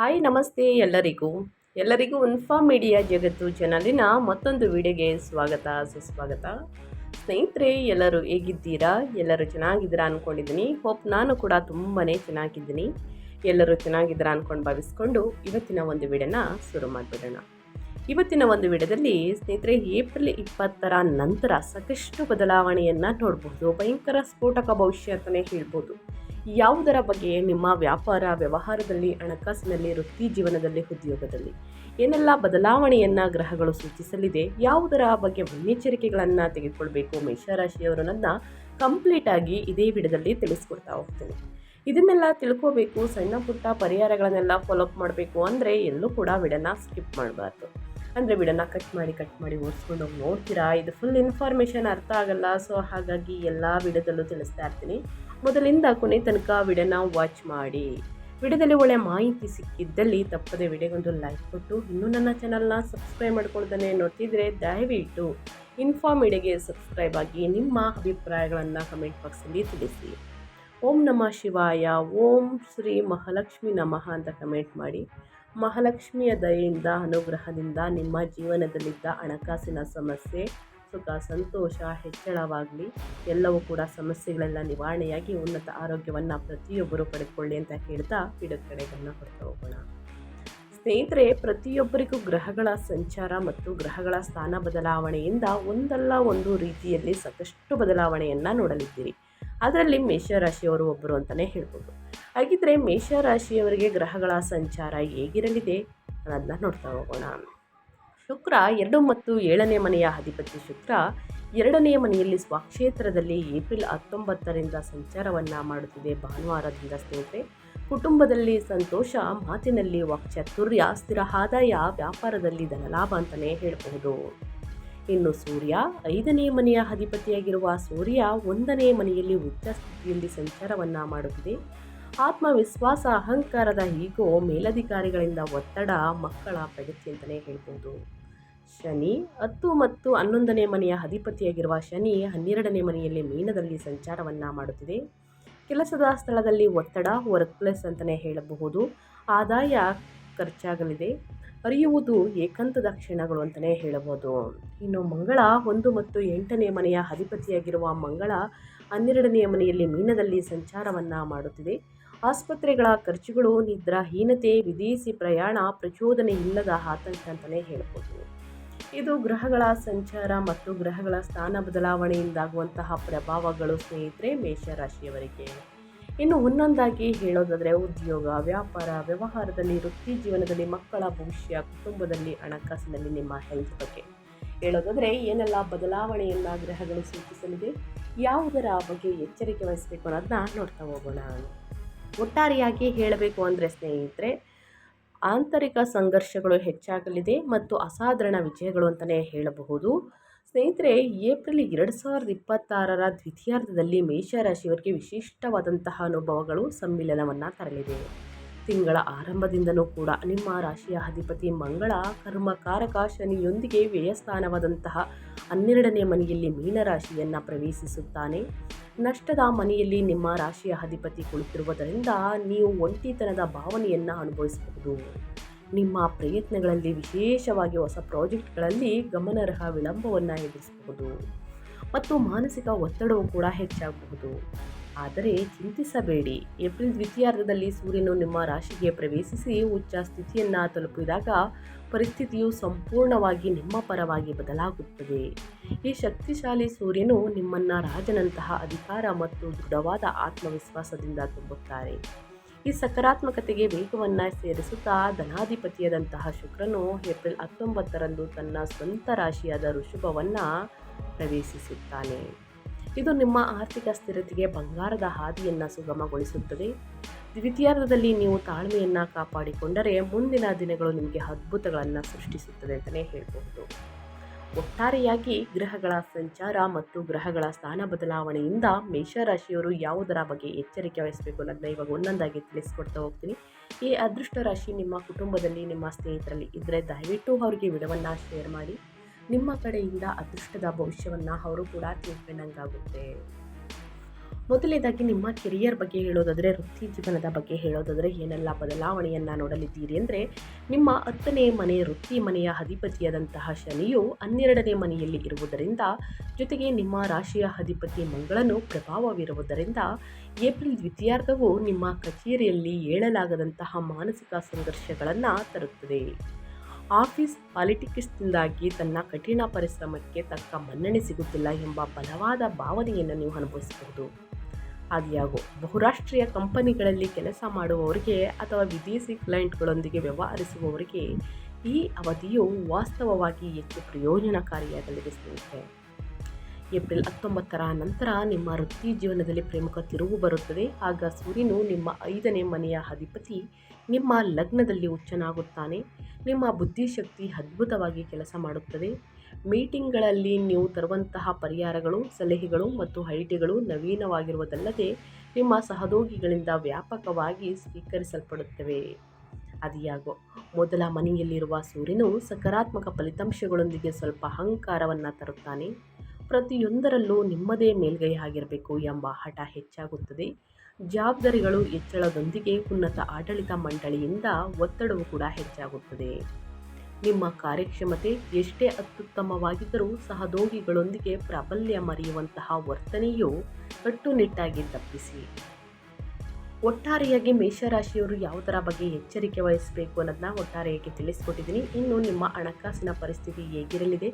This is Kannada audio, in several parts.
ಹಾಯ್ ನಮಸ್ತೆ ಎಲ್ಲರಿಗೂ ಇನ್ಫಾರ್ಮ್ ಮೀಡಿಯಾ ಜಗತ್ತು ಚಾನಲಿನ ಮತ್ತೊಂದು ವಿಡಿಯೋಗೆ ಸ್ವಾಗತ ಸುಸ್ವಾಗತ. ಸ್ನೇಹಿತರೆ, ಎಲ್ಲರೂ ಹೇಗಿದ್ದೀರಾ? ಎಲ್ಲರೂ ಚೆನ್ನಾಗಿದ್ದೀರಾ ಅಂದ್ಕೊಂಡಿದ್ದೀನಿ. ಹೋಪ್ ನಾನು ಕೂಡ ತುಂಬಾ ಚೆನ್ನಾಗಿದ್ದೀನಿ. ಎಲ್ಲರೂ ಚೆನ್ನಾಗಿದ್ದೀರಾ ಅಂದ್ಕೊಂಡು ಭಾವಿಸ್ಕೊಂಡು ಇವತ್ತಿನ ಒಂದು ವಿಡಿಯೋನ ಶುರು ಮಾಡಿಬಿಡೋಣ. ಇವತ್ತಿನ ಒಂದು ವಿಡಿಯೋದಲ್ಲಿ ಸ್ನೇಹಿತರೆ, ಏಪ್ರಿಲ್ 20ರ ನಂತರ ಸಾಕಷ್ಟು ಬದಲಾವಣೆಯನ್ನು ನೋಡಬಹುದು. ಭಯಂಕರ ಸ್ಫೋಟಕ ಭವಿಷ್ಯ ಅಂತಲೇ ಹೇಳ್ಬೋದು. ಯಾವುದರ ಬಗ್ಗೆ ನಿಮ್ಮ ವ್ಯಾಪಾರ ವ್ಯವಹಾರದಲ್ಲಿ, ಹಣಕಾಸಿನಲ್ಲಿ, ವೃತ್ತಿ ಜೀವನದಲ್ಲಿ, ಉದ್ಯೋಗದಲ್ಲಿ ಏನೆಲ್ಲ ಬದಲಾವಣೆಯನ್ನು ಗ್ರಹಗಳು ಸೂಚಿಸಲಿದೆ, ಯಾವುದರ ಬಗ್ಗೆ ಮುನ್ನೆಚ್ಚರಿಕೆಗಳನ್ನು ತೆಗೆದುಕೊಳ್ಬೇಕು ಮೇಷರಾಶಿಯವರು ನನ್ನ ಕಂಪ್ಲೀಟಾಗಿ ಇದೇ ವಿಡಿಯೋದಲ್ಲಿ ತಿಳಿಸ್ಕೊಡ್ತಾ ಹೋಗ್ತೀನಿ. ಇದನ್ನೆಲ್ಲ ತಿಳ್ಕೋಬೇಕು, ಸಣ್ಣ ಪುಟ್ಟ ಪರಿಹಾರಗಳನ್ನೆಲ್ಲ ಫಾಲೋಅಪ್ ಮಾಡಬೇಕು ಅಂದರೆ ಎಲ್ಲೂ ಕೂಡ ವಿಡಿಯೋನ ಸ್ಕಿಪ್ ಮಾಡಬಾರ್ದು. ಅಂದರೆ ವಿಡಿಯೋನ ಕಟ್ ಮಾಡಿ ಓಡಿಸ್ಕೊಂಡು ಹೋಗಿ ನೋಡ್ತೀರಾ, ಇದು ಫುಲ್ ಇನ್ಫಾರ್ಮೇಷನ್ ಅರ್ಥ ಆಗಲ್ಲ. ಸೊ ಹಾಗಾಗಿ ಎಲ್ಲ ವಿಡಿಯೋದಲ್ಲೂ ತಿಳಿಸ್ತಾ ಇರ್ತೀನಿ. ಮೊದಲಿಂದ ಕೊನೆ ತನಕ ವಿಡಿಯೋನ ವಾಚ್ ಮಾಡಿ. ವಿಡಿಯೋದಲ್ಲಿ ಒಳ್ಳೆ ಮಾಹಿತಿ ಸಿಕ್ಕಿದ್ದಲ್ಲಿ ತಪ್ಪದೆ ವಿಡಿಯೋಗೊಂದು ಲೈಕ್ ಕೊಟ್ಟು, ಇನ್ನೂ ನನ್ನ ಚಾನಲ್ನ ಸಬ್ಸ್ಕ್ರೈಬ್ ಮಾಡ್ಕೊಳ್ತಾನೆ ನೋಡ್ತಿದ್ರೆ ದಯವಿಟ್ಟು ಇನ್ಫಾರ್ಮ್ ಮೀಡಿಯಾಗೆ ಸಬ್ಸ್ಕ್ರೈಬ್ ಆಗಿ ನಿಮ್ಮ ಅಭಿಪ್ರಾಯಗಳನ್ನು ಕಮೆಂಟ್ ಬಾಕ್ಸಲ್ಲಿ ತಿಳಿಸಿ. ಓಂ ನಮಃ ಶಿವಾಯ, ಓಂ ಶ್ರೀ ಮಹಾಲಕ್ಷ್ಮಿ ನಮಃ ಅಂತ ಕಮೆಂಟ್ ಮಾಡಿ. ಮಹಾಲಕ್ಷ್ಮಿಯ ದಯೆಯಿಂದ, ಅನುಗ್ರಹದಿಂದ ನಿಮ್ಮ ಜೀವನದಲ್ಲಿದ್ದ ಹಣಕಾಸಿನ ಸಮಸ್ಯೆ, ಸುಖ ಸಂತೋಷ ಹೆಚ್ಚಳವಾಗಲಿ. ಎಲ್ಲವೂ ಕೂಡ ಸಮಸ್ಯೆಗಳೆಲ್ಲ ನಿವಾರಣೆಯಾಗಿ ಉನ್ನತ ಆರೋಗ್ಯವನ್ನು ಪ್ರತಿಯೊಬ್ಬರು ಪಡೆದುಕೊಳ್ಳಿ ಅಂತ ಹೇಳ್ತಾ ವಿಡಿಯೋ ಕಡೆ ಗಮನ ಕೊಡ್ತಾ ಹೋಗೋಣ. ಸ್ನೇಹಿತರೆ, ಪ್ರತಿಯೊಬ್ಬರಿಗೂ ಗ್ರಹಗಳ ಸಂಚಾರ ಮತ್ತು ಗ್ರಹಗಳ ಸ್ಥಾನ ಬದಲಾವಣೆಯಿಂದ ಒಂದಲ್ಲ ಒಂದು ರೀತಿಯಲ್ಲಿ ಸಾಕಷ್ಟು ಬದಲಾವಣೆಯನ್ನು ನೋಡಲಿದ್ದೀರಿ. ಅದರಲ್ಲಿ ಮೇಷರಾಶಿಯವರು ಒಬ್ಬರು ಅಂತಲೇ ಹೇಳ್ಬೋದು. ಹಾಗಿದ್ರೆ ಮೇಷರಾಶಿಯವರಿಗೆ ಗ್ರಹಗಳ ಸಂಚಾರ ಹೇಗಿರಲಿದೆ ಅನ್ನೋದನ್ನ ನೋಡ್ತಾ ಹೋಗೋಣ. ಶುಕ್ರ 2 ಮತ್ತು 7ನೇ ಮನೆಯ ಅಧಿಪತಿ ಶುಕ್ರ 2ನೇ ಮನೆಯಲ್ಲಿ ಸ್ವಕ್ಷೇತ್ರದಲ್ಲಿ ಏಪ್ರಿಲ್ 19ರಿಂದ ಸಂಚಾರವನ್ನು ಮಾಡುತ್ತಿದೆ. ಭಾನುವಾರದಿಂದ ಸ್ನೇಹಿತರೆ, ಕುಟುಂಬದಲ್ಲಿ ಸಂತೋಷ, ಮಾತಿನಲ್ಲಿ ವಾಕ್ಚಾತುರ್ಯ, ಸ್ಥಿರ ಆದಾಯ, ವ್ಯಾಪಾರದಲ್ಲಿ ಧನಲಾಭ ಅಂತಲೇ ಹೇಳಬಹುದು. ಇನ್ನು ಸೂರ್ಯ 5ನೇ ಮನೆಯ ಅಧಿಪತಿಯಾಗಿರುವ ಸೂರ್ಯ 1ನೇ ಮನೆಯಲ್ಲಿ ಉಚ್ಚ ಸ್ಥಿತಿಯಲ್ಲಿ ಸಂಚಾರವನ್ನು ಮಾಡುತ್ತಿದೆ. ಆತ್ಮವಿಶ್ವಾಸ, ಅಹಂಕಾರದ ಈಗೋ, ಮೇಲಧಿಕಾರಿಗಳಿಂದ ಒತ್ತಡ, ಮಕ್ಕಳ ಪ್ರಗತಿ ಅಂತಲೇ ಹೇಳ್ಬೋದು. ಶನಿ 10 ಮತ್ತು 11ನೇ ಮನೆಯ ಅಧಿಪತಿಯಾಗಿರುವ ಶನಿ 12ನೇ ಮನೆಯಲ್ಲಿ ಮೀನದಲ್ಲಿ ಸಂಚಾರವನ್ನು ಮಾಡುತ್ತಿದೆ. ಕೆಲಸದ ಸ್ಥಳದಲ್ಲಿ ಒತ್ತಡ, ವರ್ಕ್ ಪ್ಲೇಸ್ ಅಂತಲೇ ಹೇಳಬಹುದು. ಆದಾಯ ಖರ್ಚಾಗಲಿದೆ. ಅರಿಯುವುದು ಏಕಾಂತದ ಕ್ಷಣಗಳು ಅಂತಲೇ ಹೇಳಬಹುದು. ಇನ್ನು ಮಂಗಳ 1 ಮತ್ತು 8ನೇ ಮನೆಯ ಅಧಿಪತಿಯಾಗಿರುವ ಮಂಗಳ 12ನೇ ಮನೆಯಲ್ಲಿ ಮೀನದಲ್ಲಿ ಸಂಚಾರವನ್ನು ಮಾಡುತ್ತಿದೆ. ಆಸ್ಪತ್ರೆಗಳ ಖರ್ಚುಗಳು, ನಿದ್ರಾಹೀನತೆ, ವಿದೇಶಿ ಪ್ರಯಾಣ, ಪ್ರಚೋದನೆ ಇಲ್ಲದ ಆತಂಕ ಅಂತಲೇ ಹೇಳ್ಬೋದು. ಇದು ಗ್ರಹಗಳ ಸಂಚಾರ ಮತ್ತು ಗ್ರಹಗಳ ಸ್ಥಾನ ಬದಲಾವಣೆಯಿಂದಾಗುವಂತಹ ಪ್ರಭಾವಗಳು ಸ್ನೇಹಿತರೆ ಮೇಷರಾಶಿಯವರಿಗೆ. ಇನ್ನು ಒಂದೊಂದಾಗಿ ಹೇಳೋದಾದರೆ, ಉದ್ಯೋಗ, ವ್ಯಾಪಾರ ವ್ಯವಹಾರದಲ್ಲಿ, ವೃತ್ತಿ ಜೀವನದಲ್ಲಿ, ಮಕ್ಕಳ ಭವಿಷ್ಯ, ಕುಟುಂಬದಲ್ಲಿ, ಹಣಕಾಸಿನಲ್ಲಿ, ನಿಮ್ಮ ಹೆಲ್ತ್ ಬಗ್ಗೆ ಹೇಳೋದಾದರೆ ಏನೆಲ್ಲ ಬದಲಾವಣೆಯನ್ನು ಗ್ರಹಗಳು ಸೂಚಿಸಲಿದೆ, ಯಾವುದರ ಬಗ್ಗೆ ಎಚ್ಚರಿಕೆ ವಹಿಸಬೇಕು ಅನ್ನೋದನ್ನ ನೋಡ್ತಾ ಹೋಗೋಣ. ಒಟ್ಟಾರೆಯಾಗಿ ಹೇಳಬೇಕು ಅಂದರೆ ಸ್ನೇಹಿತರೆ, ಆಂತರಿಕ ಸಂಘರ್ಷಗಳು ಹೆಚ್ಚಾಗಲಿದೆ ಮತ್ತು ಅಸಾಧಾರಣ ವಿಜಯಗಳು ಅಂತಲೇ ಹೇಳಬಹುದು. ಸ್ನೇಹಿತರೆ, ಏಪ್ರಿಲ್ 2026ರ ದ್ವಿತೀಯಾರ್ಧದಲ್ಲಿ ಮೇಷರಾಶಿಯವರಿಗೆ ವಿಶಿಷ್ಟವಾದಂತಹ ಅನುಭವಗಳು ಸಮ್ಮಿಲನವನ್ನು ತರಲಿದೆ. ತಿಂಗಳ ಆರಂಭದಿಂದನೂ ಕೂಡ ನಿಮ್ಮ ರಾಶಿಯ ಅಧಿಪತಿ ಮಂಗಳ ಕರ್ಮಕಾರಕ ಶನಿಯೊಂದಿಗೆ ವ್ಯಯಸ್ಥಾನವಾದಂತಹ 12ನೇ ಮನೆಯಲ್ಲಿ ಮೀನರಾಶಿಯನ್ನು ಪ್ರವೇಶಿಸುತ್ತಾನೆ. ನಷ್ಟದ ಮನೆಯಲ್ಲಿ ನಿಮ್ಮ ರಾಶಿಯ ಅಧಿಪತಿ ಕುಳಿತಿರುವುದರಿಂದ ನೀವು ಒಂಟಿತನದ ಭಾವನೆಯನ್ನು ಅನುಭವಿಸಬಹುದು. ನಿಮ್ಮ ಪ್ರಯತ್ನಗಳಲ್ಲಿ, ವಿಶೇಷವಾಗಿ ಹೊಸ ಪ್ರಾಜೆಕ್ಟ್ಗಳಲ್ಲಿ ಗಮನಾರ್ಹ ವಿಳಂಬವನ್ನು ಎದುರಿಸಬಹುದು ಮತ್ತು ಮಾನಸಿಕ ಒತ್ತಡವೂ ಕೂಡ ಹೆಚ್ಚಾಗಬಹುದು. ಆದರೆ ಚಿಂತಿಸಬೇಡಿ, ಏಪ್ರಿಲ್ ದ್ವಿತೀಯಾರ್ಧದಲ್ಲಿ ಸೂರ್ಯನು ನಿಮ್ಮ ರಾಶಿಗೆ ಪ್ರವೇಶಿಸಿ ಉಚ್ಚ ಸ್ಥಿತಿಯನ್ನು ತಲುಪಿದಾಗ ಪರಿಸ್ಥಿತಿಯು ಸಂಪೂರ್ಣವಾಗಿ ನಿಮ್ಮ ಪರವಾಗಿ ಬದಲಾಗುತ್ತದೆ. ಈ ಶಕ್ತಿಶಾಲಿ ಸೂರ್ಯನು ನಿಮ್ಮನ್ನು ರಾಜನಂತಹ ಅಧಿಕಾರ ಮತ್ತು ದೃಢವಾದ ಆತ್ಮವಿಶ್ವಾಸದಿಂದ ತುಂಬುತ್ತಾರೆ. ಈ ಸಕಾರಾತ್ಮಕತೆಗೆ ವೇಗವನ್ನು ಸೇರಿಸುತ್ತಾ ಧನಾಧಿಪತಿಯಾದಂತಹ ಶುಕ್ರನು ಏಪ್ರಿಲ್ 19ರಂದು ತನ್ನ ಸ್ವಂತ ರಾಶಿಯಾದ ಋಷಭವನ್ನು ಪ್ರವೇಶಿಸುತ್ತಾನೆ. ಇದು ನಿಮ್ಮ ಆರ್ಥಿಕ ಸ್ಥಿರತೆಗೆ ಬಂಗಾರದ ಹಾದಿಯನ್ನು ಸುಗಮಗೊಳಿಸುತ್ತದೆ. ದ್ವಿತೀಯಾರ್ಧದಲ್ಲಿ ನೀವು ತಾಳ್ಮೆಯನ್ನು ಕಾಪಾಡಿಕೊಂಡರೆ ಮುಂದಿನ ದಿನಗಳು ನಿಮಗೆ ಅದ್ಭುತಗಳನ್ನು ಸೃಷ್ಟಿಸುತ್ತದೆ ಅಂತಲೇ ಹೇಳಬಹುದು. ಒಟ್ಟಾರೆಯಾಗಿ ಗ್ರಹಗಳ ಸಂಚಾರ ಮತ್ತು ಗ್ರಹಗಳ ಸ್ಥಾನ ಬದಲಾವಣೆಯಿಂದ ಮೇಷರಾಶಿಯವರು ಯಾವುದರ ಬಗ್ಗೆ ಎಚ್ಚರಿಕೆ ವಹಿಸಬೇಕು ಅನ್ನೋದನ್ನ ಇವಾಗ ಒಂದೊಂದಾಗಿ ತಿಳಿಸ್ಕೊಡ್ತಾ ಹೋಗ್ತೀನಿ. ಈ ಅದೃಷ್ಟ ರಾಶಿ ನಿಮ್ಮ ಕುಟುಂಬದಲ್ಲಿ, ನಿಮ್ಮ ಸ್ನೇಹಿತರಲ್ಲಿ ಇದ್ದರೆ ದಯವಿಟ್ಟು ಅವರಿಗೆ ವಿಡಿಯೋವನ್ನು ಶೇರ್ ಮಾಡಿ. ನಿಮ್ಮ ಕಡೆಯಿಂದ ಅದೃಷ್ಟದ ಭವಿಷ್ಯವನ್ನು ಅವರು ಕೂಡ ತಿಳ್ಕೊಂಡಂಗಾಗುತ್ತೆ. ಮೊದಲನೇದಾಗಿ ನಿಮ್ಮ ಕೆರಿಯರ್ ಬಗ್ಗೆ ಹೇಳೋದಾದರೆ, ವೃತ್ತಿ ಜೀವನದ ಬಗ್ಗೆ ಹೇಳೋದಾದರೆ ಏನೆಲ್ಲ ಬದಲಾವಣೆಯನ್ನು ನೋಡಲಿದ್ದೀರಿ ಅಂದರೆ, ನಿಮ್ಮ 10ನೇ ಮನೆ ವೃತ್ತಿ ಮನೆಯ ಅಧಿಪತಿಯಾದಂತಹ ಶನಿಯು 12ನೇ ಮನೆಯಲ್ಲಿ ಇರುವುದರಿಂದ, ಜೊತೆಗೆ ನಿಮ್ಮ ರಾಶಿಯ ಅಧಿಪತಿ ಮಂಗಳನು ಪ್ರಭಾವವಿರುವುದರಿಂದ ಏಪ್ರಿಲ್ ದ್ವಿತೀಯಾರ್ಧವು ನಿಮ್ಮ ಕಚೇರಿಯಲ್ಲಿ ಏಳಲಾಗದಂತಹ ಮಾನಸಿಕ ಸಂಘರ್ಷಗಳನ್ನು ತರುತ್ತದೆ. ಆಫೀಸ್ ಪಾಲಿಟಿಕ್ಸ್ನಿಂದಾಗಿ ತನ್ನ ಕಠಿಣ ಪರಿಶ್ರಮಕ್ಕೆ ತಕ್ಕ ಮನ್ನಣೆ ಸಿಗುತ್ತಿಲ್ಲ ಎಂಬ ಬಲವಾದ ಭಾವನೆಯನ್ನು ನೀವು ಅನುಭವಿಸಬಹುದು. ಆದಾಗ್ಯೂ ಬಹುರಾಷ್ಟ್ರೀಯ ಕಂಪನಿಗಳಲ್ಲಿ ಕೆಲಸ ಮಾಡುವವರಿಗೆ ಅಥವಾ ವಿದೇಶಿ ಕ್ಲೈಂಟ್ಗಳೊಂದಿಗೆ ವ್ಯವಹರಿಸುವವರಿಗೆ ಈ ಅವಧಿಯು ವಾಸ್ತವವಾಗಿ ಹೆಚ್ಚು ಪ್ರಯೋಜನಕಾರಿಯಾಗಲಿದೆ ಸ್ನೇಹಿತರೆ. ಏಪ್ರಿಲ್ 19ರ ನಂತರ ನಿಮ್ಮ ವೃತ್ತಿ ಜೀವನದಲ್ಲಿ ಪ್ರಮುಖ ತಿರುವು ಬರುತ್ತದೆ. ಆಗ ಸೂರ್ಯನು ನಿಮ್ಮ 5ನೇ ಮನೆಯ ಅಧಿಪತಿ ನಿಮ್ಮ ಲಗ್ನದಲ್ಲಿ ಉಚ್ಚನಾಗುತ್ತಾನೆ. ನಿಮ್ಮ ಬುದ್ಧಿಶಕ್ತಿ ಅದ್ಭುತವಾಗಿ ಕೆಲಸ ಮಾಡುತ್ತದೆ. ಮೀಟಿಂಗ್ಗಳಲ್ಲಿ ನೀವು ತರುವಂತಹ ಪರಿಹಾರಗಳು, ಸಲಹೆಗಳು ಮತ್ತು ಐಡಿಯಾಗಳು ನವೀನವಾಗಿರುವುದಲ್ಲದೆ ನಿಮ್ಮ ಸಹೋದ್ಯೋಗಿಗಳಿಂದ ವ್ಯಾಪಕವಾಗಿ ಸ್ವೀಕರಿಸಲ್ಪಡುತ್ತವೆ. ಆದಾಗ್ಯೂ ಮೊದಲ ಮನೆಯಲ್ಲಿರುವ ಸೂರ್ಯನು ಸಕಾರಾತ್ಮಕ ಫಲಿತಾಂಶಗಳೊಂದಿಗೆ ಸ್ವಲ್ಪ ಅಹಂಕಾರವನ್ನು ತರುತ್ತಾನೆ. ಪ್ರತಿಯೊಂದರಲ್ಲೂ ನಿಮ್ಮದೇ ಮೇಲ್ಗೈ ಆಗಿರಬೇಕು ಎಂಬ ಹಠ ಹೆಚ್ಚಾಗುತ್ತದೆ. ಜವಾಬ್ದಾರಿಗಳು ಹೆಚ್ಚಳದೊಂದಿಗೆ ಉನ್ನತ ಆಡಳಿತ ಮಂಡಳಿಯಿಂದ ಒತ್ತಡವು ಕೂಡ ಹೆಚ್ಚಾಗುತ್ತದೆ. ನಿಮ್ಮ ಕಾರ್ಯಕ್ಷಮತೆ ಎಷ್ಟೇ ಅತ್ಯುತ್ತಮವಾಗಿದ್ದರೂ ಸಹೋದ್ಯೋಗಿಗಳೊಂದಿಗೆ ಪ್ರಾಬಲ್ಯ ಮರೆಯುವಂತಹ ವರ್ತನೆಯು ಕಟ್ಟುನಿಟ್ಟಾಗಿ ತಪ್ಪಿಸಿ. ಒಟ್ಟಾರೆಯಾಗಿ ಮೇಷರಾಶಿಯವರು ಯಾವುದರ ಬಗ್ಗೆ ಎಚ್ಚರಿಕೆ ವಹಿಸಬೇಕು ಅನ್ನೋದನ್ನ ಒಟ್ಟಾರೆಯಾಗಿ ತಿಳಿಸ್ಕೊಟ್ಟಿದ್ದೀನಿ. ಇನ್ನು ನಿಮ್ಮ ಹಣಕಾಸಿನ ಪರಿಸ್ಥಿತಿ ಹೇಗಿರಲಿದೆ,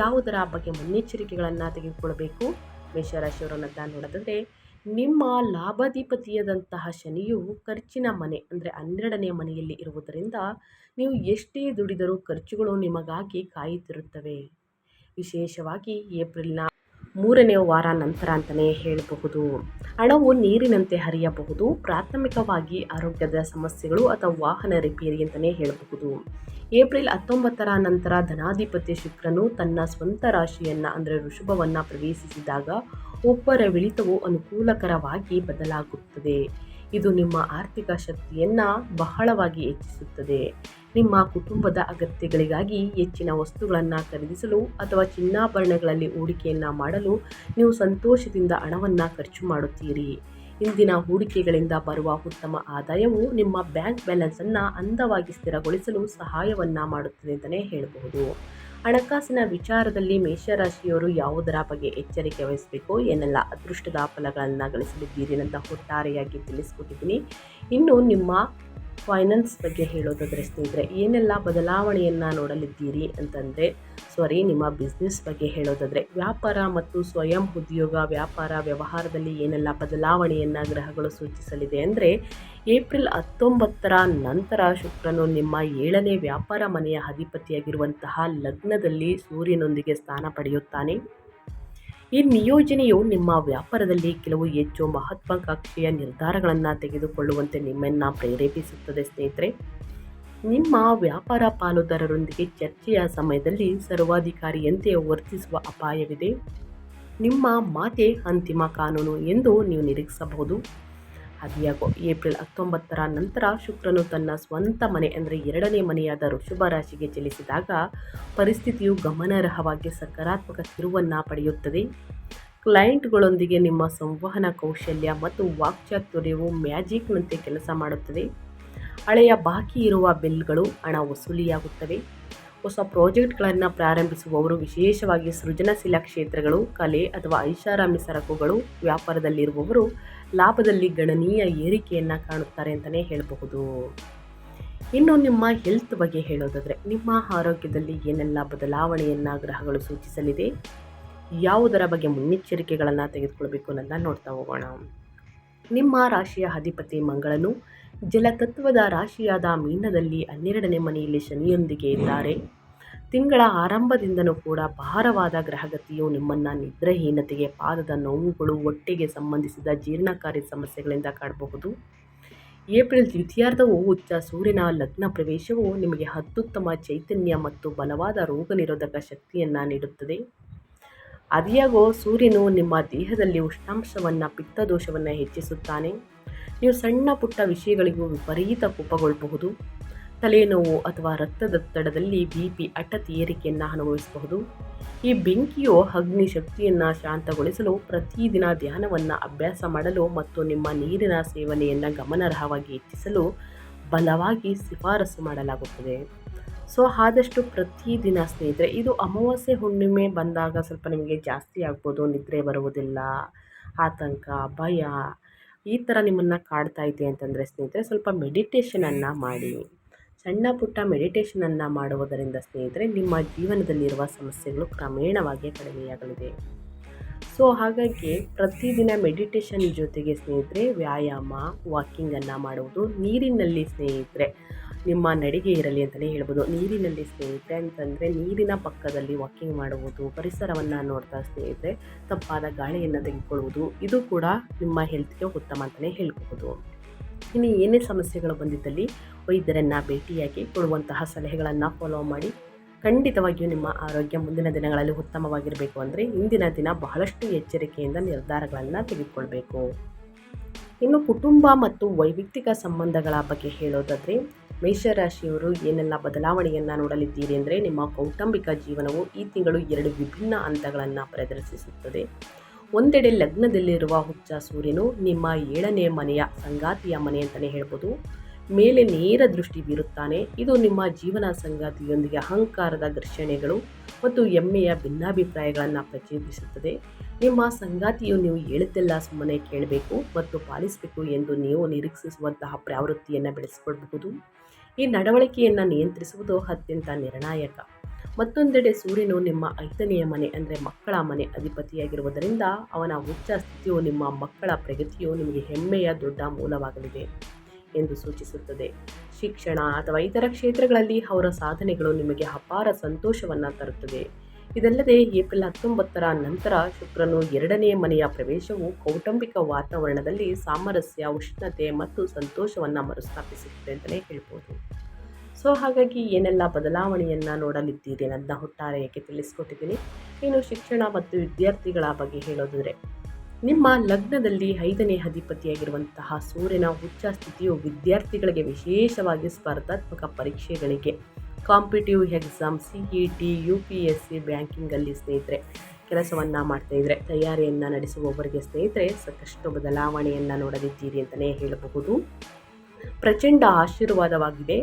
ಯಾವುದರ ಬಗ್ಗೆ ಮುನ್ನೆಚ್ಚರಿಕೆಗಳನ್ನು ತೆಗೆದುಕೊಳ್ಬೇಕು ಮೇಷರಾಶಿಯವರು ಅನ್ನೋದನ್ನ ನೋಡೋದಾದರೆ, ನಿಮ್ಮ ಲಾಭಾಧಿಪತಿಯಾದಂತಹ ಶನಿಯು ಖರ್ಚಿನ ಮನೆ ಅಂದರೆ 12ನೇ ಮನೆಯಲ್ಲಿ ಇರುವುದರಿಂದ ನೀವು ಎಷ್ಟೇ ದುಡಿದರೂ ಖರ್ಚುಗಳು ನಿಮಗಾಗಿ ಕಾಯುತ್ತಿರುತ್ತವೆ. ವಿಶೇಷವಾಗಿ ಏಪ್ರಿಲ್ನ 3ನೇ ವಾರ ನಂತರ ಅಂತಲೇ ಹೇಳಬಹುದು. ಹಣವು ನೀರಿನಂತೆ ಹರಿಯಬಹುದು. ಪ್ರಾಥಮಿಕವಾಗಿ ಆರೋಗ್ಯದ ಸಮಸ್ಯೆಗಳು ಅಥವಾ ವಾಹನ ರಿಪೇರಿ ಅಂತಲೇ ಹೇಳಬಹುದು. ಏಪ್ರಿಲ್ 19ರ ನಂತರ ಧನಾಧಿಪತಿ ಶುಕ್ರನು ತನ್ನ ಸ್ವಂತ ರಾಶಿಯನ್ನು ಅಂದರೆ ವೃಷಭವನ್ನು ಪ್ರವೇಶಿಸಿದಾಗ ಒಬ್ಬರವಿಳಿತವು ಅನುಕೂಲಕರವಾಗಿ ಬದಲಾಗುತ್ತದೆ. ಇದು ನಿಮ್ಮ ಆರ್ಥಿಕ ಶಕ್ತಿಯನ್ನು ಬಹಳವಾಗಿ ಹೆಚ್ಚಿಸುತ್ತದೆ. ನಿಮ್ಮ ಕುಟುಂಬದ ಅಗತ್ಯಗಳಿಗಾಗಿ ಹೆಚ್ಚಿನ ವಸ್ತುಗಳನ್ನು ಖರೀದಿಸಲು ಅಥವಾ ಚಿನ್ನಾಭರಣಗಳಲ್ಲಿ ಹೂಡಿಕೆಯನ್ನು ಮಾಡಲು ನೀವು ಸಂತೋಷದಿಂದ ಹಣವನ್ನು ಖರ್ಚು ಮಾಡುತ್ತೀರಿ. ಇಂದಿನ ಹೂಡಿಕೆಗಳಿಂದ ಬರುವ ಉತ್ತಮ ಆದಾಯವು ನಿಮ್ಮ ಬ್ಯಾಂಕ್ ಬ್ಯಾಲೆನ್ಸನ್ನು ಅಂದವಾಗಿ ಸ್ಥಿರಗೊಳಿಸಲು ಸಹಾಯವನ್ನು ಮಾಡುತ್ತದೆ ಅಂತಲೇ ಹೇಳಬಹುದು. ಹಣಕಾಸಿನ ವಿಚಾರದಲ್ಲಿ ಮೇಷರಾಶಿಯವರು ಯಾವುದರ ಬಗ್ಗೆ ಎಚ್ಚರಿಕೆ ವಹಿಸಬೇಕು, ಏನೆಲ್ಲ ಅದೃಷ್ಟದ ಫಲಗಳನ್ನು ಗಳಿಸಲಿದ್ದೀರಿ ಅಂತ ಒಟ್ಟಾರೆಯಾಗಿ ತಿಳಿಸ್ಕೊಟ್ಟಿದ್ದೀನಿ. ಇನ್ನು ನಿಮ್ಮ ಫೈನಾನ್ಸ್ ಬಗ್ಗೆ ಹೇಳೋದಾದರೆ ಸ್ನೇಹಿತರೆ, ಏನೆಲ್ಲ ಬದಲಾವಣೆಯನ್ನು ನೋಡಲಿದ್ದೀರಿ ಅಂತಂದರೆ ನಿಮ್ಮ ಬಿಸ್ನೆಸ್ ಬಗ್ಗೆ ಹೇಳೋದಾದರೆ, ವ್ಯಾಪಾರ ಮತ್ತು ಸ್ವಯಂ ಉದ್ಯೋಗ ವ್ಯಾಪಾರ ವ್ಯವಹಾರದಲ್ಲಿ ಏನೆಲ್ಲ ಬದಲಾವಣೆಯನ್ನು ಗ್ರಹಗಳು ಸೂಚಿಸಲಿದೆ ಅಂದರೆ, ಏಪ್ರಿಲ್ 19ರ ನಂತರ ಶುಕ್ರನು ನಿಮ್ಮ 7ನೇ ವ್ಯಾಪಾರ ಮನೆಯ ಅಧಿಪತಿಯಾಗಿರುವಂತಹ ಲಗ್ನದಲ್ಲಿ ಸೂರ್ಯನೊಂದಿಗೆ ಸ್ಥಾನ ಪಡೆಯುತ್ತಾನೆ. ಈ ನಿಯೋಜನೆಯು ನಿಮ್ಮ ವ್ಯಾಪಾರದಲ್ಲಿ ಕೆಲವು ಹೆಚ್ಚು ಮಹತ್ವಾಕಾಂಕ್ಷೆಯ ನಿರ್ಧಾರಗಳನ್ನು ತೆಗೆದುಕೊಳ್ಳುವಂತೆ ನಿಮ್ಮನ್ನು ಪ್ರೇರೇಪಿಸುತ್ತದೆ ಸ್ನೇಹಿತರೆ. ನಿಮ್ಮ ವ್ಯಾಪಾರ ಪಾಲುದಾರರೊಂದಿಗೆ ಚರ್ಚೆಯ ಸಮಯದಲ್ಲಿ ಸರ್ವಾಧಿಕಾರಿಯಂತೆ ವರ್ತಿಸುವ ಅಪಾಯವಿದೆ. ನಿಮ್ಮ ಮಾತೆ ಅಂತಿಮ ಕಾನೂನು ಎಂದು ನೀವು ನಿರೀಕ್ಷಿಸಬಹುದು. ಆದಾಗ್ಯೂ ಏಪ್ರಿಲ್ 19ರ ನಂತರ ಶುಕ್ರನು ತನ್ನ ಸ್ವಂತ ಮನೆ ಅಂದರೆ 2ನೇ ಮನೆಯಾದ ವೃಷಭ ರಾಶಿಗೆ ಚಲಿಸಿದಾಗ ಪರಿಸ್ಥಿತಿಯು ಗಮನಾರ್ಹವಾಗಿ ಸಕಾರಾತ್ಮಕ ತಿರುವನ್ನು ಪಡೆಯುತ್ತದೆ. ಕ್ಲೈಂಟ್ಗಳೊಂದಿಗೆ ನಿಮ್ಮ ಸಂವಹನ ಕೌಶಲ್ಯ ಮತ್ತು ವಾಕ್ಚಾತುರ್ಯವು ಮ್ಯಾಜಿಕ್ನಂತೆ ಕೆಲಸ ಮಾಡುತ್ತದೆ. ಹಳೆಯ ಬಾಕಿ ಇರುವ ಬಿಲ್ಗಳು ಹಣ ವಸೂಲಿಯಾಗುತ್ತವೆ. ಹೊಸ ಪ್ರಾಜೆಕ್ಟ್ಗಳನ್ನು ಪ್ರಾರಂಭಿಸುವವರು, ವಿಶೇಷವಾಗಿ ಸೃಜನಶೀಲ ಕ್ಷೇತ್ರಗಳು, ಕಲೆ ಅಥವಾ ಐಷಾರಾಮಿ ಸರಕುಗಳು ವ್ಯಾಪಾರದಲ್ಲಿರುವವರು ಲಾಭದಲ್ಲಿ ಗಣನೀಯ ಏರಿಕೆಯನ್ನು ಕಾಣುತ್ತಾರೆ ಅಂತಲೇ ಹೇಳಬಹುದು. ಇನ್ನು ನಿಮ್ಮ ಹೆಲ್ತ್ ಬಗ್ಗೆ ಹೇಳೋದಾದರೆ, ನಿಮ್ಮ ಆರೋಗ್ಯದಲ್ಲಿ ಏನೆಲ್ಲ ಬದಲಾವಣೆಯನ್ನು ಗ್ರಹಗಳು ಸೂಚಿಸಲಿದೆ, ಯಾವುದರ ಬಗ್ಗೆ ಮುನ್ನೆಚ್ಚರಿಕೆಗಳನ್ನು ತೆಗೆದುಕೊಳ್ಬೇಕು ಅನ್ನೋದನ್ನ ನೋಡ್ತಾ ಹೋಗೋಣ. ನಿಮ್ಮ ರಾಶಿಯ ಅಧಿಪತಿ ಮಂಗಳನು ಜಲತತ್ವದ ರಾಶಿಯಾದ ಮೀನದಲ್ಲಿ 12ನೇ ಮನೆಯಲ್ಲಿ ಶನಿಯೊಂದಿಗೆ ಇದ್ದಾರೆ. ತಿಂಗಳ ಆರಂಭದಿಂದನೂ ಕೂಡ ಭಾರವಾದ ಗ್ರಹಗತಿಯು ನಿಮ್ಮನ್ನು ನಿದ್ರಾಹೀನತೆಗೆ, ಪಾದದ ನೋವುಗಳು, ಹೊಟ್ಟೆಗೆ ಸಂಬಂಧಿಸಿದ ಜೀರ್ಣಕಾರಿ ಸಮಸ್ಯೆಗಳಿಂದ ಕಾಡಬಹುದು. ಏಪ್ರಿಲ್ ದ್ವಿತೀಯಾರ್ಧವು ಉಚ್ಚ ಸೂರ್ಯನ ಲಗ್ನ ಪ್ರವೇಶವು ನಿಮಗೆ ಅತ್ಯುತ್ತಮ ಚೈತನ್ಯ ಮತ್ತು ಬಲವಾದ ರೋಗ ನಿರೋಧಕ ಶಕ್ತಿಯನ್ನು ನೀಡುತ್ತದೆ. ಆದಾಗ್ಯೂ ಸೂರ್ಯನು ನಿಮ್ಮ ದೇಹದಲ್ಲಿ ಉಷ್ಣಾಂಶವನ್ನು, ಪಿತ್ತದೋಷವನ್ನು ಹೆಚ್ಚಿಸುತ್ತಾನೆ. ನೀವು ಸಣ್ಣ ಪುಟ್ಟ ವಿಷಯಗಳಿಗೂ ವಿಪರೀತ ಕೋಪಗೊಳ್ಳಬಹುದು. ತಲೆನೋವು ಅಥವಾ ರಕ್ತದೊತ್ತಡದಲ್ಲಿ BP ಹಠಾತ್ ಏರಿಕೆಯನ್ನು ಅನುಭವಿಸಬಹುದು. ಈ ಬೆಂಕಿಯು ಅಗ್ನಿ ಶಕ್ತಿಯನ್ನು ಶಾಂತಗೊಳಿಸಲು ಪ್ರತಿದಿನ ಧ್ಯಾನವನ್ನು ಅಭ್ಯಾಸ ಮಾಡಲು ಮತ್ತು ನಿಮ್ಮ ನೀರಿನ ಸೇವನೆಯನ್ನು ಗಮನಾರ್ಹವಾಗಿ ಹೆಚ್ಚಿಸಲು ಬಲವಾಗಿ ಶಿಫಾರಸು ಮಾಡಲಾಗುತ್ತದೆ. ಸೊ ಆದಷ್ಟು ಪ್ರತಿದಿನ ಸ್ನೇಹಿತರೆ, ಇದು ಅಮಾವಾಸ್ಯೆ ಹುಣ್ಣಿಮೆ ಬಂದಾಗ ಸ್ವಲ್ಪ ನಿಮಗೆ ಜಾಸ್ತಿ ಆಗ್ಬೋದು, ನಿದ್ರೆ ಬರುವುದಿಲ್ಲ, ಆತಂಕ, ಭಯ ಈ ಥರ ನಿಮ್ಮನ್ನು ಕಾಡ್ತಾ ಇದೆ ಅಂತಂದರೆ ಸ್ನೇಹಿತರೆ, ಸ್ವಲ್ಪ ಮೆಡಿಟೇಷನನ್ನು ಮಾಡಿ. ಸಣ್ಣ ಪುಟ್ಟ ಮೆಡಿಟೇಷನನ್ನು ಮಾಡುವುದರಿಂದ ಸ್ನೇಹಿತರೆ ನಿಮ್ಮ ಜೀವನದಲ್ಲಿರುವ ಸಮಸ್ಯೆಗಳು ಕ್ರಮೇಣವಾಗಿ ಕಡಿಮೆಯಾಗಲಿದೆ. ಸೊ ಹಾಗಾಗಿ ಪ್ರತಿದಿನ ಮೆಡಿಟೇಷನ್ ಜೊತೆಗೆ ಸ್ನೇಹಿತರೆ ವ್ಯಾಯಾಮ, ವಾಕಿಂಗನ್ನು ಮಾಡುವುದು, ನೀರಿನಲ್ಲಿ ಸ್ನೇಹಿತರೆ ನಿಮ್ಮ ನಡಿಗೆ ಇರಲಿ ಅಂತಲೇ ಹೇಳ್ಬೋದು. ನೀರಿನಲ್ಲಿ ಸ್ನೇಹಿತರೆ ಅಂತಂದರೆ ನೀರಿನ ಪಕ್ಕದಲ್ಲಿ ವಾಕಿಂಗ್ ಮಾಡುವುದು, ಪರಿಸರವನ್ನು ನೋಡ್ತಾ ಸ್ನೇಹಿತರೆ ತಂಪಾದ ಗಾಳಿಯನ್ನು ತೆಗೆದುಕೊಳ್ಳುವುದು, ಇದು ಕೂಡ ನಿಮ್ಮ ಹೆಲ್ತ್ಗೆ ಉತ್ತಮ ಅಂತಲೇ ಹೇಳ್ಬೋದು. ಇನ್ನು ಏನೇ ಸಮಸ್ಯೆಗಳು ಬಂದಿದ್ದಲ್ಲಿ ವೈದ್ಯರನ್ನು ಭೇಟಿಯಾಗಿ ಕೊಡುವಂತಹ ಸಲಹೆಗಳನ್ನು ಫಾಲೋ ಮಾಡಿ. ಖಂಡಿತವಾಗಿಯೂ ನಿಮ್ಮ ಆರೋಗ್ಯ ಮುಂದಿನ ದಿನಗಳಲ್ಲಿ ಉತ್ತಮವಾಗಿರಬೇಕು ಅಂದರೆ ಇಂದಿನ ದಿನ ಬಹಳಷ್ಟು ಎಚ್ಚರಿಕೆಯಿಂದ ನಿರ್ಧಾರಗಳನ್ನು ತೆಗೆದುಕೊಳ್ಬೇಕು. ಇನ್ನು ಕುಟುಂಬ ಮತ್ತು ವೈಯಕ್ತಿಕ ಸಂಬಂಧಗಳ ಬಗ್ಗೆ ಹೇಳೋದಾದರೆ, ಮೇಷರಾಶಿಯವರು ಏನೆಲ್ಲ ಬದಲಾವಣೆಯನ್ನು ನೋಡಲಿದ್ದೀರಿ ಅಂದರೆ, ನಿಮ್ಮ ಕೌಟುಂಬಿಕ ಜೀವನವು ಈ ತಿಂಗಳು 2 ವಿಭಿನ್ನ ಹಂತಗಳನ್ನು ಪ್ರದರ್ಶಿಸುತ್ತದೆ. ಒಂದೆಡೆ ಲಗ್ನದಲ್ಲಿರುವ ಹುಚ್ಚ ಸೂರ್ಯನು ನಿಮ್ಮ 7ನೇ ಮನೆಯ ಸಂಗಾತಿಯ ಮನೆ ಅಂತಲೇ ಹೇಳ್ಬೋದು ಮೇಲೆ ನೇರ ದೃಷ್ಟಿ ಬೀರುತ್ತಾನೆ. ಇದು ನಿಮ್ಮ ಜೀವನ ಸಂಗಾತಿಯೊಂದಿಗೆ ಅಹಂಕಾರದ ಘರ್ಷಣೆಗಳು ಮತ್ತು ಹೆಮ್ಮೆಯ ಭಿನ್ನಾಭಿಪ್ರಾಯಗಳನ್ನು ಪ್ರಚೋದಿಸುತ್ತದೆ. ನಿಮ್ಮ ಸಂಗಾತಿಯು ನೀವು ಹೇಳಿದ್ದೆಲ್ಲ ಸುಮ್ಮನೆ ಕೇಳಬೇಕು ಮತ್ತು ಪಾಲಿಸಬೇಕು ಎಂದು ನೀವು ನಿರೀಕ್ಷಿಸುವಂತಹ ಪ್ರವೃತ್ತಿಯನ್ನು ಬೆಳೆಸಿಕೊಳ್ಳಬಹುದು. ಈ ನಡವಳಿಕೆಯನ್ನು ನಿಯಂತ್ರಿಸುವುದು ಅತ್ಯಂತ ನಿರ್ಣಾಯಕ. ಮತ್ತೊಂದೆಡೆ ಸೂರ್ಯನು ನಿಮ್ಮ 5ನೇ ಮನೆ ಅಂದರೆ ಮಕ್ಕಳ ಮನೆ ಅಧಿಪತಿಯಾಗಿರುವುದರಿಂದ ಅವನ ಉಚ್ಚ ಸ್ಥಿತಿಯು ನಿಮ್ಮ ಮಕ್ಕಳ ಪ್ರಗತಿಯು ನಿಮಗೆ ಹೆಮ್ಮೆಯ ದೊಡ್ಡ ಮೂಲವಾಗಲಿದೆ ಎಂದು ಸೂಚಿಸುತ್ತದೆ. ಶಿಕ್ಷಣ ಅಥವಾ ಇತರ ಕ್ಷೇತ್ರಗಳಲ್ಲಿ ಅವರ ಸಾಧನೆಗಳು ನಿಮಗೆ ಅಪಾರ ಸಂತೋಷವನ್ನು ತರುತ್ತದೆ. ಇದಲ್ಲದೆ ಏಪ್ರಿಲ್ 19ರ ನಂತರ ಶುಕ್ರನು 2ನೇ ಮನೆಯ ಪ್ರವೇಶವು ಕೌಟುಂಬಿಕ ವಾತಾವರಣದಲ್ಲಿ ಸಾಮರಸ್ಯ, ಉಷ್ಣತೆ ಮತ್ತು ಸಂತೋಷವನ್ನು ಮರುಸ್ಥಾಪಿಸುತ್ತದೆ ಅಂತಲೇ ಹೇಳ್ಬೋದು. ಸೊ ಹಾಗಾಗಿ ಏನೆಲ್ಲ ಬದಲಾವಣೆಯನ್ನು ನೋಡಲಿದ್ದೀರಿ ಅನ್ನೋದನ್ನ ಒಟ್ಟಾರೆಯಾಗಿ ತಿಳಿಸ್ಕೊಟ್ಟಿದ್ದೀನಿ. ಇನ್ನು ಶಿಕ್ಷಣ ಮತ್ತು ವಿದ್ಯಾರ್ಥಿಗಳ ಬಗ್ಗೆ ಹೇಳೋದಾದರೆ, ನಿಮ್ಮ ಲಗ್ನದಲ್ಲಿ 5ನೇ ಅಧಿಪತಿಯಾಗಿರುವಂತಹ ಸೂರ್ಯನ ಉಚ್ಚ ಸ್ಥಿತಿಯು ವಿದ್ಯಾರ್ಥಿಗಳಿಗೆ ವಿಶೇಷವಾಗಿ ಸ್ಪರ್ಧಾತ್ಮಕ ಪರೀಕ್ಷೆಗಳಿಗೆ, ಕಾಂಪಿಟೇಟಿವ್ ಎಕ್ಸಾಮ್, CET, UPSC, ಬ್ಯಾಂಕಿಂಗಲ್ಲಿ ಸ್ನೇಹಿತರೆ ಕೆಲಸವನ್ನು ಮಾಡ್ತಾಯಿದ್ರೆ ತಯಾರಿಯನ್ನು ನಡೆಸುವವರಿಗೆ ಸ್ನೇಹಿತರೆ ಸಾಕಷ್ಟು ಬದಲಾವಣೆಯನ್ನು ನೋಡಲಿದ್ದೀರಿ ಅಂತಲೇ ಹೇಳಬಹುದು. ಪ್ರಚಂಡ ಆಶೀರ್ವಾದವಾಗಿದೆ.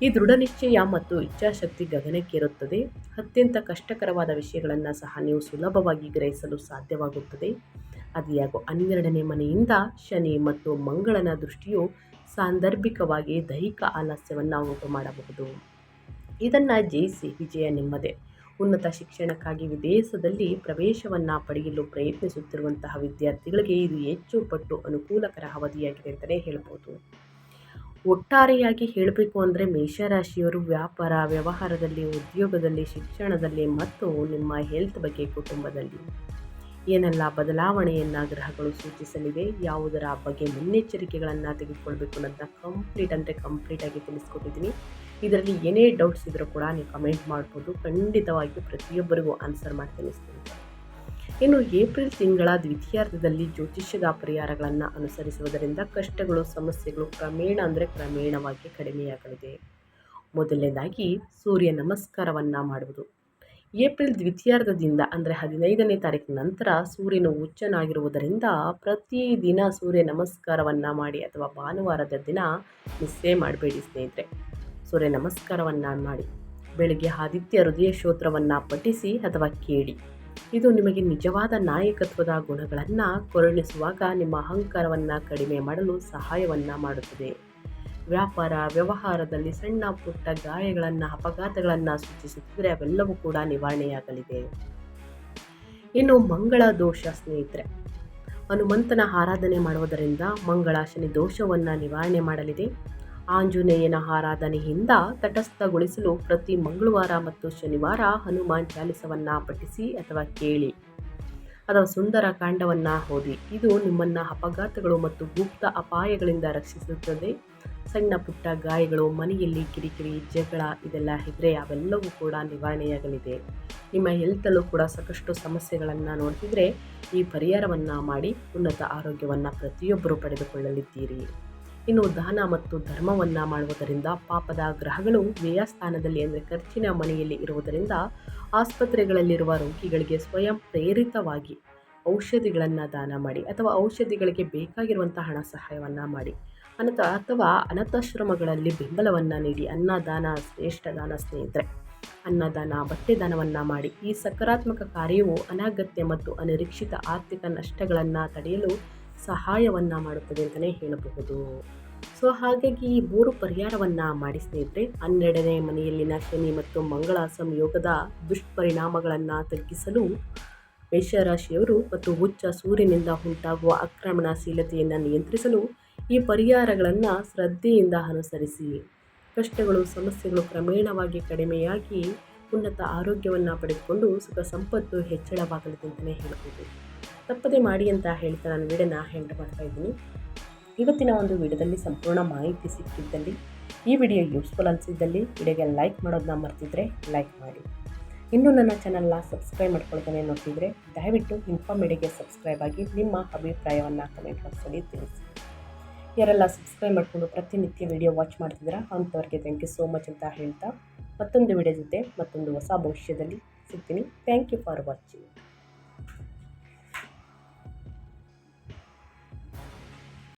ಈ ದೃಢ ನಿಶ್ಚಯ ಮತ್ತು ಇಚ್ಛಾಶಕ್ತಿ ಗಗನಕ್ಕೇರುತ್ತದೆ. ಅತ್ಯಂತ ಕಷ್ಟಕರವಾದ ವಿಷಯಗಳನ್ನು ಸಹ ನೀವು ಸುಲಭವಾಗಿ ಗ್ರಹಿಸಲು ಸಾಧ್ಯವಾಗುತ್ತದೆ. ಅದಿಯಾಗೋ 12ನೇ ಮನೆಯಿಂದ ಶನಿ ಮತ್ತು ಮಂಗಳನ ದೃಷ್ಟಿಯು ಸಾಂದರ್ಭಿಕವಾಗಿ ದೈಹಿಕ ಆಲಸ್ಯವನ್ನು ಉಂಟು ಮಾಡಬಹುದು. ಇದನ್ನು ಜಯಿಸಿ ವಿಜಯ ನಿಮ್ಮದೇ. ಉನ್ನತ ಶಿಕ್ಷಣಕ್ಕಾಗಿ ವಿದೇಶದಲ್ಲಿ ಪ್ರವೇಶವನ್ನು ಪಡೆಯಲು ಪ್ರಯತ್ನಿಸುತ್ತಿರುವಂತಹ ವಿದ್ಯಾರ್ಥಿಗಳಿಗೆ ಇದು ಹೆಚ್ಚು ಪಟ್ಟು ಅನುಕೂಲಕರ ಅವಧಿಯಾಗಿದೆ ಅಂತಲೇ ಹೇಳ್ಬೋದು. ಒಟ್ಟಾರೆಯಾಗಿ ಹೇಳಬೇಕು ಅಂದರೆ ಮೇಷರಾಶಿಯವರು ವ್ಯಾಪಾರ, ವ್ಯವಹಾರದಲ್ಲಿ, ಉದ್ಯೋಗದಲ್ಲಿ, ಶಿಕ್ಷಣದಲ್ಲಿ ಮತ್ತು ನಿಮ್ಮ ಹೆಲ್ತ್ ಬಗ್ಗೆ, ಕುಟುಂಬದಲ್ಲಿ ಏನೆಲ್ಲ ಬದಲಾವಣೆಯನ್ನು ಗ್ರಹಗಳು ಸೂಚಿಸಲಿವೆ, ಯಾವುದರ ಬಗ್ಗೆ ಮುನ್ನೆಚ್ಚರಿಕೆಗಳನ್ನು ತೆಗೆದುಕೊಳ್ಬೇಕು ಅನ್ನೋದನ್ನ ಕಂಪ್ಲೀಟಾಗಿ ತಿಳಿಸ್ಕೊಟ್ಟಿದ್ದೀನಿ. ಇದರಲ್ಲಿ ಏನೇ ಡೌಟ್ಸ್ ಇದ್ದರೂ ಕೂಡ ನೀವು ಕಮೆಂಟ್ ಮಾಡ್ಬೋದು. ಖಂಡಿತವಾಗಿಯೂ ಪ್ರತಿಯೊಬ್ಬರಿಗೂ ಆನ್ಸರ್ ಮಾಡ್ತೀನಿ ಸ್ನೇಹಿತರೆ. ಇನ್ನು ಏಪ್ರಿಲ್ ತಿಂಗಳ ದ್ವಿತೀಯಾರ್ಧದಲ್ಲಿ ಜ್ಯೋತಿಷ್ಯದ ಪರಿಹಾರಗಳನ್ನು ಅನುಸರಿಸುವುದರಿಂದ ಕಷ್ಟಗಳು, ಸಮಸ್ಯೆಗಳು ಕ್ರಮೇಣವಾಗಿ ಕಡಿಮೆಯಾಗಲಿದೆ. ಮೊದಲನೇದಾಗಿ ಸೂರ್ಯ ನಮಸ್ಕಾರವನ್ನು ಮಾಡುವುದು. ಏಪ್ರಿಲ್ ದ್ವಿತೀಯಾರ್ಧದಿಂದ ಅಂದರೆ 15ನೇ ತಾರೀಕು ನಂತರ ಸೂರ್ಯನು ಉಚ್ಚನಾಗಿರುವುದರಿಂದ ಪ್ರತಿದಿನ ಸೂರ್ಯ ನಮಸ್ಕಾರವನ್ನು ಮಾಡಿ ಅಥವಾ ಭಾನುವಾರದ ದಿನ ಮಿಸ್ಸೇ ಮಾಡಬೇಡಿ ಸ್ನೇಹಿತರೆ. ಸೂರ್ಯ ನಮಸ್ಕಾರವನ್ನು ಮಾಡಿ ಬೆಳಗ್ಗೆ ಆದಿತ್ಯ ಹೃದಯ ಸ್ತೋತ್ರವನ್ನು ಪಠಿಸಿ ಅಥವಾ ಕೇಳಿ. ಇದು ನಿಮಗೆ ನಿಜವಾದ ನಾಯಕತ್ವದ ಗುಣಗಳನ್ನು ಕರುಣಿಸುವಾಗ ನಿಮ್ಮ ಅಹಂಕಾರವನ್ನು ಕಡಿಮೆ ಮಾಡಲು ಸಹಾಯವನ್ನು ಮಾಡುತ್ತದೆ. ವ್ಯಾಪಾರ, ವ್ಯವಹಾರದಲ್ಲಿ ಸಣ್ಣ ಪುಟ್ಟ ಗಾಯಗಳನ್ನು, ಅಪಘಾತಗಳನ್ನು ಸೂಚಿಸುತ್ತಿದ್ದರೆ ಅವೆಲ್ಲವೂ ಕೂಡ ನಿವಾರಣೆಯಾಗಲಿದೆ. ಇನ್ನು ಮಂಗಳ ದೋಷ ಸ್ನೇಹಿತರೆ, ಹನುಮಂತನ ಆರಾಧನೆ ಮಾಡುವುದರಿಂದ ಮಂಗಳ ಶನಿ ದೋಷವನ್ನು ನಿವಾರಣೆ ಮಾಡಲಿದೆ. ಆಂಜನೇಯನ ಆರಾಧನೆಯಿಂದ ತಟಸ್ಥಗೊಳಿಸಲು ಪ್ರತಿ ಮಂಗಳವಾರ ಮತ್ತು ಶನಿವಾರ ಹನುಮಾನ್ ಚಾಲಿಸವನ್ನು ಪಠಿಸಿ ಅಥವಾ ಕೇಳಿ ಅಥವಾ ಸುಂದರ ಕಾಂಡವನ್ನು ಓದಿ. ಇದು ನಿಮ್ಮನ್ನು ಅಪಘಾತಗಳು ಮತ್ತು ಗುಪ್ತ ಅಪಾಯಗಳಿಂದ ರಕ್ಷಿಸುತ್ತದೆ. ಸಣ್ಣ ಪುಟ್ಟ ಗಾಯಗಳು, ಮನೆಯಲ್ಲಿ ಕಿರಿಕಿರಿ, ಜಗಳ ಇದೆಲ್ಲ ಇದ್ದರೆ ಅವೆಲ್ಲವೂ ಕೂಡ ನಿವಾರಣೆಯಾಗಲಿದೆ. ನಿಮ್ಮ ಹೆಲ್ತಲ್ಲೂ ಕೂಡ ಸಾಕಷ್ಟು ಸಮಸ್ಯೆಗಳನ್ನು ನೋಡ್ತಿದ್ರೆ ಈ ಪರಿಹಾರವನ್ನು ಮಾಡಿ ಉನ್ನತ ಆರೋಗ್ಯವನ್ನು ಪ್ರತಿಯೊಬ್ಬರು ಪಡೆದುಕೊಳ್ಳಲಿದ್ದೀರಿ. ಇನ್ನು ದಾನ ಮತ್ತು ಧರ್ಮವನ್ನು ಮಾಡುವುದರಿಂದ ಪಾಪದ ಗ್ರಹಗಳು ವ್ಯಯಸ್ಥಾನದಲ್ಲಿ ಅಂದರೆ ಖರ್ಚಿನ ಮನೆಯಲ್ಲಿ ಇರುವುದರಿಂದ ಆಸ್ಪತ್ರೆಗಳಲ್ಲಿರುವ ರೋಗಿಗಳಿಗೆ ಸ್ವಯಂ ಪ್ರೇರಿತವಾಗಿ ಔಷಧಿಗಳನ್ನು ದಾನ ಮಾಡಿ ಅಥವಾ ಔಷಧಿಗಳಿಗೆ ಬೇಕಾಗಿರುವಂಥ ಹಣ ಸಹಾಯವನ್ನು ಮಾಡಿ ಅಥವಾ ಅನಾಥಾಶ್ರಮಗಳಲ್ಲಿ ಬೆಂಬಲವನ್ನು ನೀಡಿ ಅನ್ನದಾನ ಶ್ರೇಷ್ಠ ದಾನ ಸ್ನೇಹಿತರೆ. ಅನ್ನದಾನ, ಬಟ್ಟೆ ದಾನವನ್ನು ಮಾಡಿ ಈ ಸಕಾರಾತ್ಮಕ ಕಾರ್ಯವು ಅನಗತ್ಯ ಮತ್ತು ಅನಿರೀಕ್ಷಿತ ಆರ್ಥಿಕ ನಷ್ಟಗಳನ್ನು ತಡೆಯಲು ಸಹಾಯವನ್ನು ಮಾಡುತ್ತದೆ ಅಂತಲೇ ಹೇಳಬಹುದು. ಸೊ ಹಾಗಾಗಿ ಈ 3 ಪರಿಹಾರವನ್ನು ಮಾಡಿ ಸ್ನೇಹಿತರೆ. 12ನೇ ಮನೆಯಲ್ಲಿನ ಶನಿ ಮತ್ತು ಮಂಗಳ ಸಂಯೋಗದ ದುಷ್ಪರಿಣಾಮಗಳನ್ನು ತಗ್ಗಿಸಲು ಮೇಷರಾಶಿಯವರು ಮತ್ತು ಉಚ್ಚ ಸೂರ್ಯನಿಂದ ಉಂಟಾಗುವ ಆಕ್ರಮಣಶೀಲತೆಯನ್ನು ನಿಯಂತ್ರಿಸಲು ಈ ಪರಿಹಾರಗಳನ್ನು ಶ್ರದ್ಧೆಯಿಂದ ಅನುಸರಿಸಿ. ಕಷ್ಟಗಳು, ಸಮಸ್ಯೆಗಳು ಕ್ರಮೇಣವಾಗಿ ಕಡಿಮೆಯಾಗಿ ಉನ್ನತ ಆರೋಗ್ಯವನ್ನು ಪಡೆದುಕೊಂಡು ಸುಖ ಸಂಪತ್ತು ಹೆಚ್ಚಳವಾಗಲಿದೆ ಅಂತಲೇ ಹೇಳ್ಬೋದು. ತಪ್ಪದೆ ಮಾಡಿ ಅಂತ ಹೇಳ್ತಾ ನಾನು ವಿಡಿಯೋನ ಎಂಡ್ ಮಾಡ್ತಾ ಇದ್ದೀನಿ. ಇವತ್ತಿನ ಒಂದು ವಿಡಿಯೋದಲ್ಲಿ ಸಂಪೂರ್ಣ ಮಾಹಿತಿ ಸಿಕ್ಕಿದ್ದಲ್ಲಿ, ಈ ವಿಡಿಯೋ ಯೂಸ್ಫುಲ್ ಅನಿಸಿದ್ದಲ್ಲಿ ವಿಡಿಯೋಗೆ ಲೈಕ್ ಮಾಡೋದನ್ನ ಮರ್ತಿದ್ರೆ ಲೈಕ್ ಮಾಡಿ. ಇನ್ನೂ ನನ್ನ ಚಾನಲ್ನ ಸಬ್ಸ್ಕ್ರೈಬ್ ಮಾಡ್ಕೊಳ್ತಾನೆ ನೋಡ್ತಿದ್ರೆ ದಯವಿಟ್ಟು ಇನ್ಫಾರ್ಮೇಡಿಯಾಗೆ ಸಬ್ಸ್ಕ್ರೈಬ್ ಆಗಿ ನಿಮ್ಮ ಅಭಿಪ್ರಾಯವನ್ನು ಕಮೆಂಟ್ ಬಾಕ್ಸಲ್ಲಿ ತಿಳಿಸಿ. ಯಾರೆಲ್ಲ ಸಬ್ಸ್ಕ್ರೈಬ್ ಮಾಡಿಕೊಂಡು ಪ್ರತಿನಿತ್ಯ ವಿಡಿಯೋ ವಾಚ್ ಮಾಡ್ತಿದ್ದೀರಾ ಅಂಥವ್ರಿಗೆ ಥ್ಯಾಂಕ್ ಯು ಸೋ ಮಚ್ ಅಂತ ಹೇಳ್ತಾ ಮತ್ತೊಂದು ವಿಡಿಯೋ ಜೊತೆ ಮತ್ತೊಂದು ಹೊಸ ಭವಿಷ್ಯದಲ್ಲಿ ಸಿಗ್ತೀನಿ. Thank you for watching.